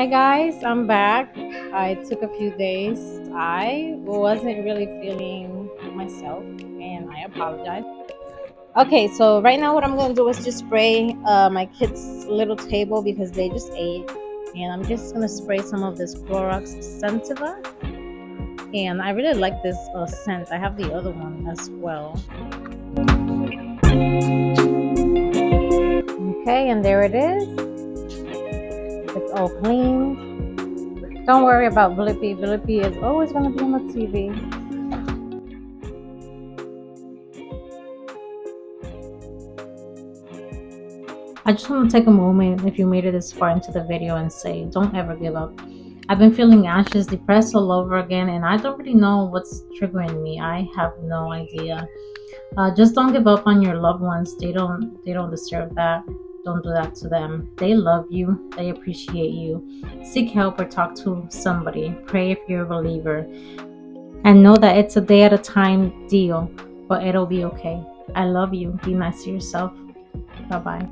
Hi guys, I'm back. I took a few days. I wasn't really feeling myself and I apologize. Okay, so right now what I'm gonna do is just spray my kids' little table because they just ate. And I'm just gonna spray some of this Clorox Scentiva. And I really like this scent. I have the other one as well. Okay, and there it is. It's all clean. Don't worry about Blippi. Blippi is always going to be on the TV. I just want to take a moment, if you made it this far into the video, and say, don't ever give up. I've been feeling anxious, depressed all over again, and I don't really know what's triggering me. I have no idea. Just don't give up on your loved ones. They don't deserve that. Don't do that to them. They love you. They appreciate you. Seek help or talk to somebody. Pray if you're a believer. And know that it's a day at a time deal, but it'll be okay. I love you. Be nice to yourself. Bye-bye.